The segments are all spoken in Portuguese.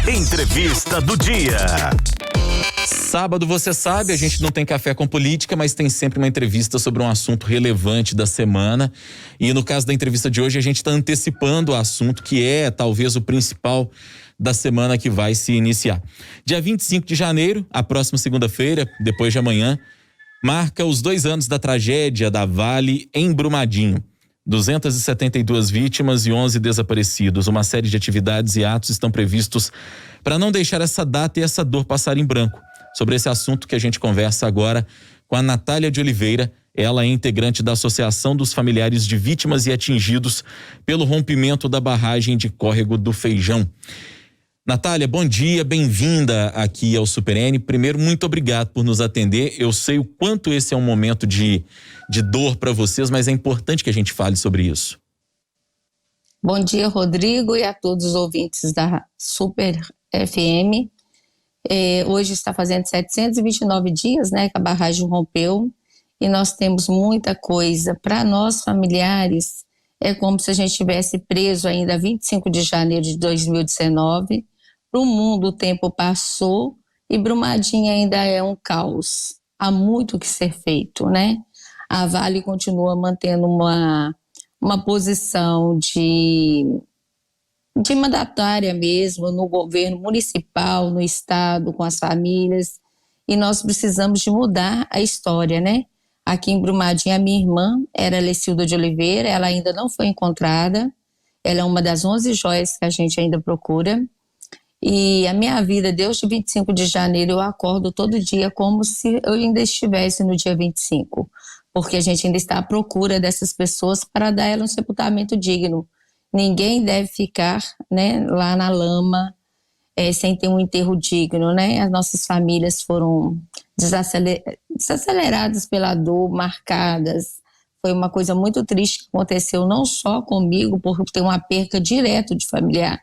Entrevista do dia. Sábado, você sabe, a gente não tem café com política, mas tem sempre uma entrevista sobre um assunto relevante da semana. E no caso da entrevista de hoje, a gente está antecipando o assunto que é talvez o principal da semana que vai se iniciar. Dia 25 de janeiro, a próxima segunda-feira, depois de amanhã, marca os 2 anos da tragédia da Vale em Brumadinho. 272 vítimas e 11 desaparecidos. Uma série de atividades e atos estão previstos para não deixar essa data e essa dor passar em branco. Sobre esse assunto que a gente conversa agora com a Natália de Oliveira. Ela é integrante da Associação dos Familiares de Vítimas e Atingidos pelo rompimento da barragem de Córrego do Feijão. Natália, bom dia, bem-vinda aqui ao Super N. Primeiro, muito obrigado por nos atender. Eu sei o quanto esse é um momento de dor para vocês, mas é importante que a gente fale sobre isso. Bom dia, Rodrigo, e a todos os ouvintes da Super FM. Hoje está fazendo 729 dias, né, que a barragem rompeu, e nós temos muita coisa. Para nós, familiares, é como se a gente tivesse preso ainda 25 de janeiro de 2019. Para o mundo, o tempo passou e Brumadinho ainda é um caos. Há muito que ser feito, né? A Vale continua mantendo uma posição de mandatária mesmo no governo municipal, no estado, com as famílias, e nós precisamos de mudar a história, né? Aqui em Brumadinho, a minha irmã era Lecilda de Oliveira, ela ainda não foi encontrada, ela é uma das 11 joias que a gente ainda procura, e a minha vida, desde 25 de janeiro, eu acordo todo dia como se eu ainda estivesse no dia 25, porque a gente ainda está à procura dessas pessoas para dar a ela um sepultamento digno. Ninguém deve ficar, né, lá na lama sem ter um enterro digno, né? As nossas famílias foram desaceleradas pela dor, marcadas. Foi uma coisa muito triste que aconteceu não só comigo, por ter uma perca direta de familiar,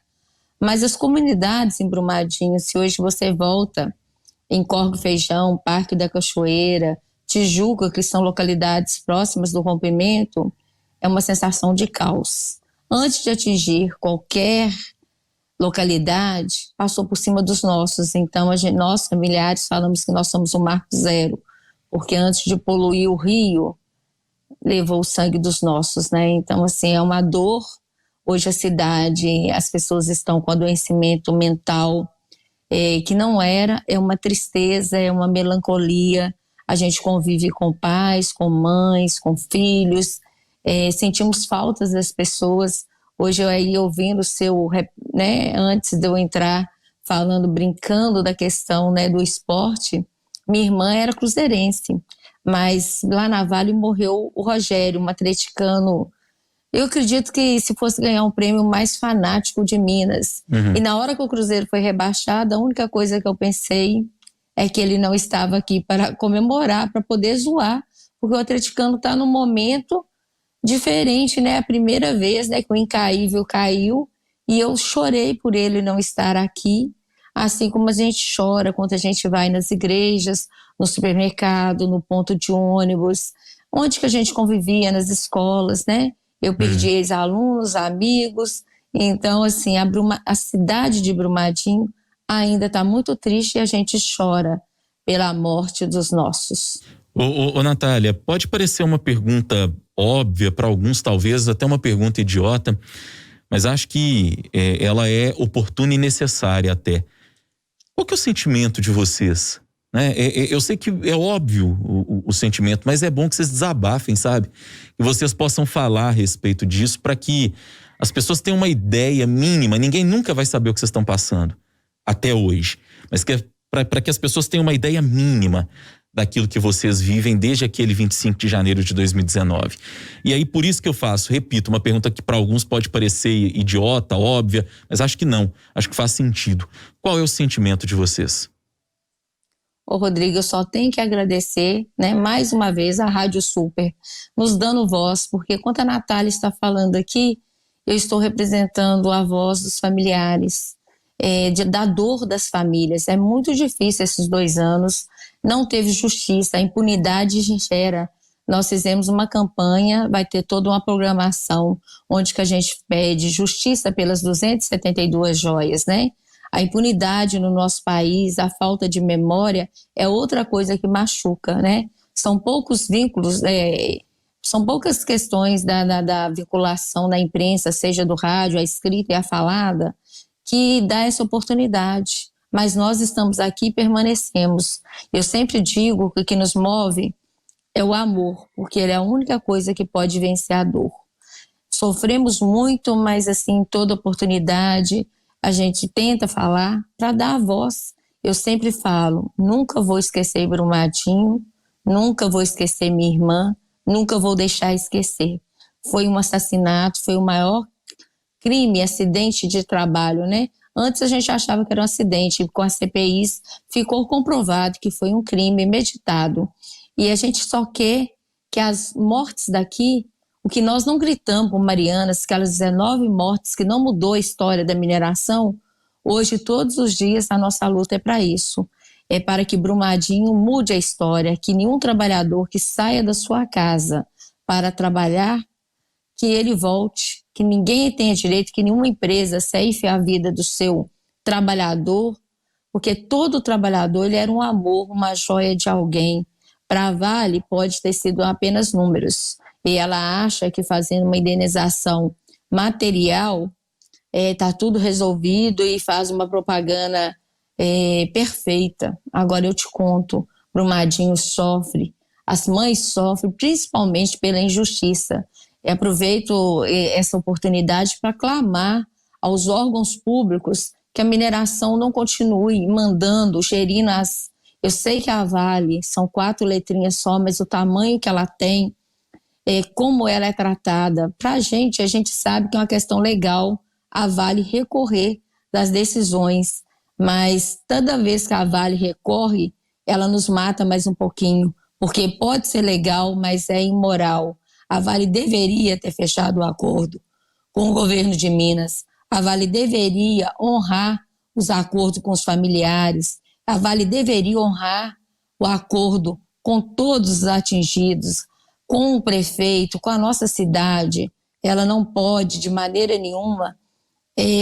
mas as comunidades em Brumadinho. Se hoje você volta em Córrego do Feijão, Parque da Cachoeira, Tijuca, que são localidades próximas do rompimento, é uma sensação de caos. Antes de atingir qualquer localidade, passou por cima dos nossos. Então, nós, familiares, falamos que nós somos o marco zero, porque antes de poluir o rio, levou o sangue dos nossos, né? Então, assim, é uma dor. Hoje a cidade, as pessoas estão com adoecimento mental, que não era, é uma tristeza, é uma melancolia. A gente convive com pais, com mães, com filhos, sentimos faltas das pessoas. Hoje eu aí ouvindo o seu, né, antes de eu entrar falando, brincando da questão, né, do esporte, minha irmã era cruzeirense, mas lá na Vale morreu o Rogério, um atleticano. Eu acredito que se fosse ganhar um prêmio mais fanático de Minas. E na hora que o Cruzeiro foi rebaixado, a única coisa que eu pensei é que ele não estava aqui para comemorar, para poder zoar, porque o atleticano está num momento diferente, né? A primeira vez, né, que o incaível caiu, e eu chorei por ele não estar aqui, assim como a gente chora quando a gente vai nas igrejas, no supermercado, no ponto de ônibus, onde que a gente convivia, nas escolas, né? Eu perdi ex-alunos, amigos. Então, assim, a cidade de Brumadinho ainda está muito triste e a gente chora pela morte dos nossos. Ô, Natália, pode parecer uma pergunta óbvia para alguns, talvez até uma pergunta idiota, mas acho que ela é oportuna e necessária até. Qual que é o sentimento de vocês? Né? Eu sei que é óbvio o sentimento, mas é bom que vocês desabafem, sabe? Que vocês possam falar a respeito disso para que as pessoas tenham uma ideia mínima. Ninguém nunca vai saber o que vocês estão passando até hoje, mas para que as pessoas tenham uma ideia mínima daquilo que vocês vivem desde aquele 25 de janeiro de 2019. E aí, por isso que eu faço, repito, uma pergunta que para alguns pode parecer idiota, óbvia, mas acho que não, acho que faz sentido. Qual é o sentimento de vocês? Ô, Rodrigo, eu só tenho que agradecer, né, mais uma vez a Rádio Super, nos dando voz, porque quando a Natália está falando aqui, eu estou representando a voz dos familiares, da dor das famílias. É muito difícil esses 2 anos, não teve justiça, a impunidade gera. Nós fizemos uma campanha, vai ter toda uma programação onde que a gente pede justiça pelas 272 joias, né? A impunidade no nosso país, a falta de memória é outra coisa que machuca, né? São poucos vínculos, são poucas questões da vinculação da imprensa, seja do rádio, a escrita e a falada, que dá essa oportunidade. Mas nós estamos aqui e permanecemos. Eu sempre digo que o que nos move é o amor, porque ele é a única coisa que pode vencer a dor. Sofremos muito, mas assim, toda oportunidade a gente tenta falar para dar a voz. Eu sempre falo, nunca vou esquecer Brumadinho, nunca vou esquecer minha irmã, nunca vou deixar esquecer. Foi um assassinato, foi o maior crime, acidente de trabalho, né? Antes a gente achava que era um acidente, com as CPIs ficou comprovado que foi um crime meditado. E a gente só quer que as mortes daqui, o que nós não gritamos por Marianas, aquelas 19 mortes que não mudou a história da mineração, hoje todos os dias a nossa luta é para isso. É para que Brumadinho mude a história, que nenhum trabalhador que saia da sua casa para trabalhar, que ele volte, que ninguém tenha direito, que nenhuma empresa ceife a vida do seu trabalhador, porque todo trabalhador ele era um amor, uma joia de alguém. Para a Vale pode ter sido apenas números, e ela acha que fazendo uma indenização material está tudo resolvido e faz uma propaganda perfeita. Agora eu te conto, Brumadinho sofre, as mães sofrem principalmente pela injustiça. Eu aproveito essa oportunidade para clamar aos órgãos públicos que a mineração não continue mandando, gerindo as... Eu sei que a Vale são 4 letrinhas só, mas o tamanho que ela tem, como ela é tratada, para a gente sabe que é uma questão legal a Vale recorrer das decisões, mas toda vez que a Vale recorre, ela nos mata mais um pouquinho, porque pode ser legal, mas é imoral. A Vale deveria ter fechado o acordo com o governo de Minas. A Vale deveria honrar os acordos com os familiares. A Vale deveria honrar o acordo com todos os atingidos, com o prefeito, com a nossa cidade. Ela não pode, de maneira nenhuma,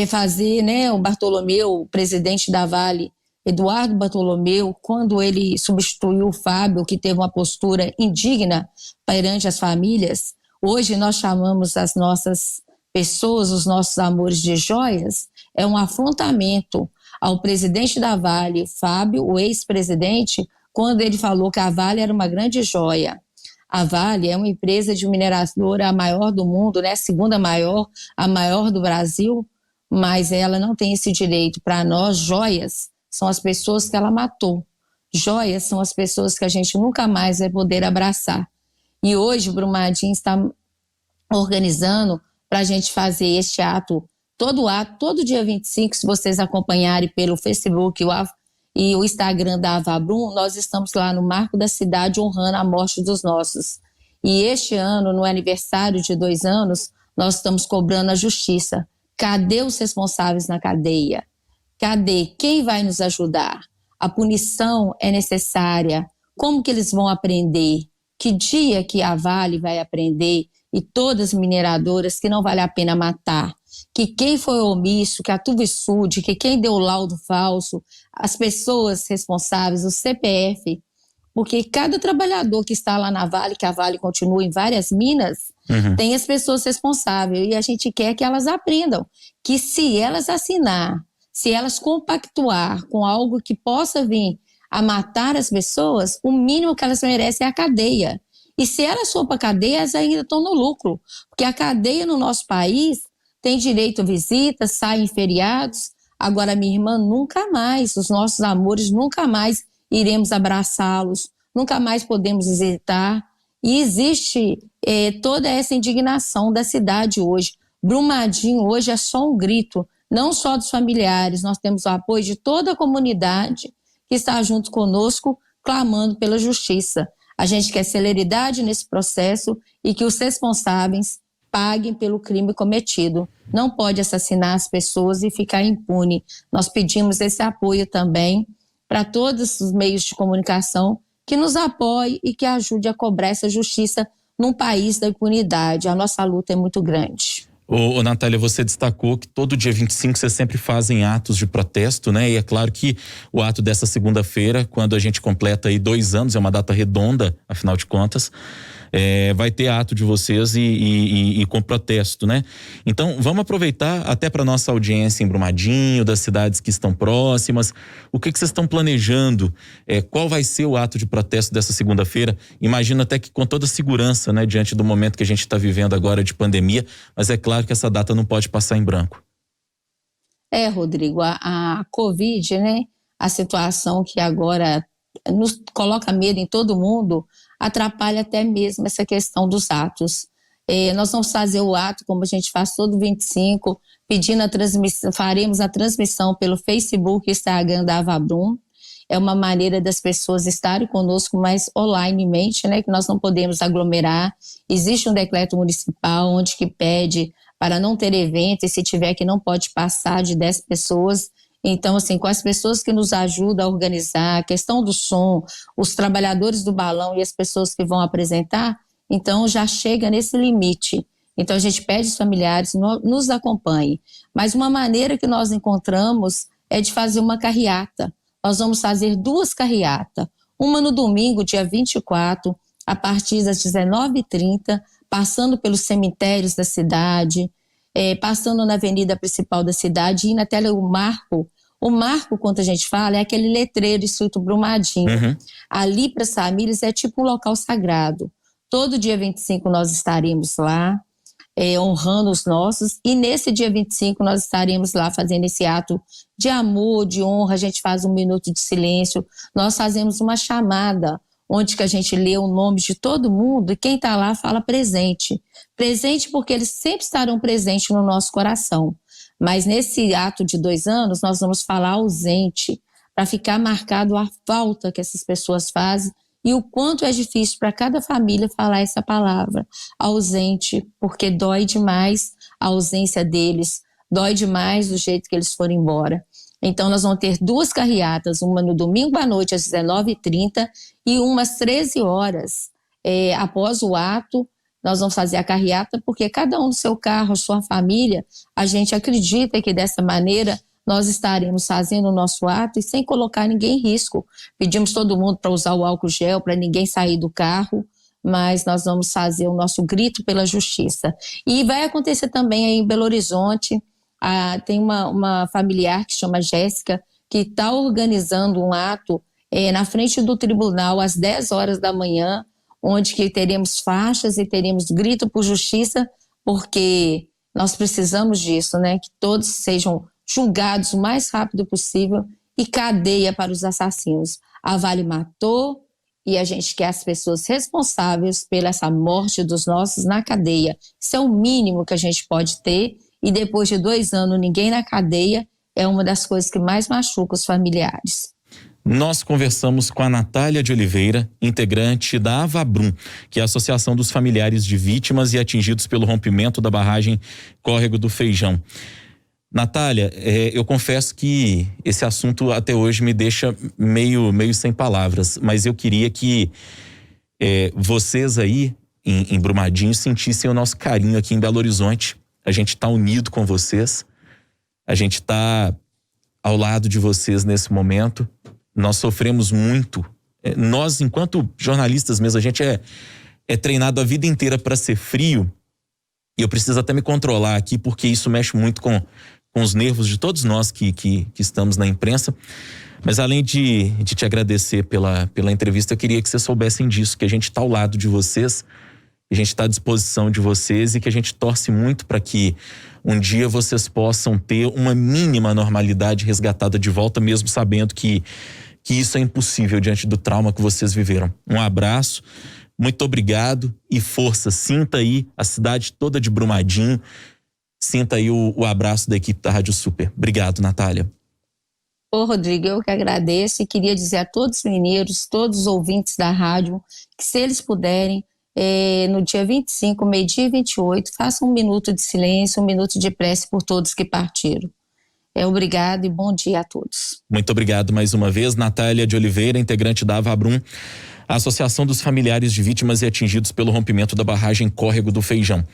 fazer, né, o Bartolomeu, o presidente da Vale, Eduardo Bartolomeu, quando ele substituiu o Fábio, que teve uma postura indigna perante as famílias, hoje nós chamamos as nossas pessoas, os nossos amores de joias, é um afrontamento ao presidente da Vale, Fábio, o ex-presidente, quando ele falou que a Vale era uma grande joia. A Vale é uma empresa de mineradora a maior do mundo, né? A segunda maior, a maior do Brasil, mas ela não tem esse direito. Para nós, joias são as pessoas que ela matou. Joias são as pessoas que a gente nunca mais vai poder abraçar. E hoje o Brumadinho está organizando para a gente fazer este ato, todo dia 25, se vocês acompanharem pelo Facebook e o Instagram da Avabrum, nós estamos lá no Marco da Cidade honrando a morte dos nossos. E este ano, no aniversário de 2 anos, nós estamos cobrando a justiça. Cadê os responsáveis na cadeia? Cadê? Quem vai nos ajudar? A punição é necessária. Como que eles vão aprender? Que dia que a Vale vai aprender? E todas as mineradoras que não vale a pena matar. Que quem foi omisso, que a Tuvisud, que quem deu o laudo falso, as pessoas responsáveis, o CPF, porque cada trabalhador que está lá na Vale, que a Vale continua em várias minas, tem as pessoas responsáveis. E a gente quer que elas aprendam que se elas assinar, se elas compactuar com algo que possa vir a matar as pessoas, o mínimo que elas merecem é a cadeia. E se elas for para a cadeia, elas ainda estão no lucro. Porque a cadeia no nosso país tem direito a visitas, sai em feriados. Agora, minha irmã, nunca mais, os nossos amores, nunca mais iremos abraçá-los, nunca mais podemos visitar. E existe toda essa indignação da cidade hoje. Brumadinho hoje é só um grito, não só dos familiares, nós temos o apoio de toda a comunidade que está junto conosco, clamando pela justiça. A gente quer celeridade nesse processo e que os responsáveis paguem pelo crime cometido. Não pode assassinar as pessoas e ficar impune. Nós pedimos esse apoio também para todos os meios de comunicação que nos apoiem e que ajude a cobrar essa justiça num país da impunidade. A nossa luta é muito grande. Ô, Natália, você destacou que todo dia 25 vocês sempre fazem atos de protesto, né? E é claro que o ato dessa segunda-feira, quando a gente completa aí 2 anos, é uma data redonda, afinal de contas, vai ter ato de vocês e com protesto, né? Então, vamos aproveitar até para nossa audiência em Brumadinho, das cidades que estão próximas. O que vocês estão planejando? Qual vai ser o ato de protesto dessa segunda-feira? Imagino até que com toda segurança, né? Diante do momento que a gente está vivendo agora de pandemia, mas é claro que essa data não pode passar em branco. Rodrigo, a Covid, né? A situação que agora nos coloca medo em todo mundo, atrapalha até mesmo essa questão dos atos. Nós vamos fazer o ato, como a gente faz todo 25, pedindo a transmissão, faremos a transmissão pelo Facebook e Instagram da Avabrum. É uma maneira das pessoas estarem conosco mais onlinemente, né, que nós não podemos aglomerar. Existe um decreto municipal onde que pede para não ter evento e se tiver que não pode passar de 10 pessoas. Então, assim, com as pessoas que nos ajudam a organizar, a questão do som, os trabalhadores do balão e as pessoas que vão apresentar, então já chega nesse limite. Então, a gente pede aos familiares, nos acompanhem. Mas uma maneira que nós encontramos é de fazer uma carreata. Nós vamos fazer 2 carreatas. Uma no domingo, dia 24, a partir das 19h30, passando pelos cemitérios da cidade, passando na avenida principal da cidade, indo até o marco. O marco, quando a gente fala, é aquele letreiro escrito Brumadinho. Uhum. Ali para as famílias é tipo um local sagrado. Todo dia 25 nós estaremos lá, honrando os nossos, e nesse dia 25 nós estaremos lá fazendo esse ato de amor, de honra. A gente faz 1 minuto de silêncio, nós fazemos uma chamada, onde que a gente lê o nome de todo mundo e quem está lá fala presente. Presente porque eles sempre estarão presentes no nosso coração. Mas nesse ato de 2 anos, nós vamos falar ausente, para ficar marcado a falta que essas pessoas fazem e o quanto é difícil para cada família falar essa palavra, ausente, porque dói demais a ausência deles, dói demais do jeito que eles foram embora. Então, nós vamos ter 2 carreatas, uma no domingo à noite, às 19h30, e uma às 13h. Após o ato, nós vamos fazer a carreata, porque cada um no seu carro, sua família, a gente acredita que dessa maneira nós estaremos fazendo o nosso ato e sem colocar ninguém em risco. Pedimos todo mundo para usar o álcool gel, para ninguém sair do carro, mas nós vamos fazer o nosso grito pela justiça. E vai acontecer também aí em Belo Horizonte. Tem uma familiar que chama Jéssica, que está organizando um ato na frente do tribunal às 10h da manhã, onde que teremos faixas e teremos grito por justiça, porque nós precisamos disso, né? Que todos sejam julgados o mais rápido possível e cadeia para os assassinos. A Vale matou e a gente quer as pessoas responsáveis pela essa morte dos nossos na cadeia. Isso é o mínimo que a gente pode ter. E depois de 2 anos, ninguém na cadeia, é uma das coisas que mais machuca os familiares. Nós conversamos com a Natália de Oliveira, integrante da Avabrum, que é a Associação dos Familiares de Vítimas e Atingidos pelo Rompimento da Barragem Córrego do Feijão. Natália, eu confesso que esse assunto até hoje me deixa meio sem palavras, mas eu queria que vocês aí em Brumadinho sentissem o nosso carinho aqui em Belo Horizonte. A gente está unido com vocês, a gente está ao lado de vocês nesse momento. Nós sofremos muito. Nós, enquanto jornalistas mesmo, a gente é treinado a vida inteira para ser frio. E eu preciso até me controlar aqui, porque isso mexe muito com os nervos de todos nós que estamos na imprensa. Mas além de te agradecer pela entrevista, eu queria que vocês soubessem disso, que a gente está ao lado de vocês, a gente está à disposição de vocês e que a gente torce muito para que um dia vocês possam ter uma mínima normalidade resgatada de volta, mesmo sabendo que isso é impossível diante do trauma que vocês viveram. Um abraço, muito obrigado e força. Sinta aí a cidade toda de Brumadinho, sinta aí o abraço da equipe da Rádio Super. Obrigado, Natália. Rodrigo, eu que agradeço e queria dizer a todos os mineiros, todos os ouvintes da rádio, que se eles puderem, no dia 25, meio-dia e 28, façam 1 minuto de silêncio, 1 minuto de prece por todos que partiram. Obrigado e bom dia a todos. Muito obrigado mais uma vez, Natália de Oliveira, integrante da Avabrum, a Associação dos Familiares de Vítimas e Atingidos pelo Rompimento da Barragem Córrego do Feijão.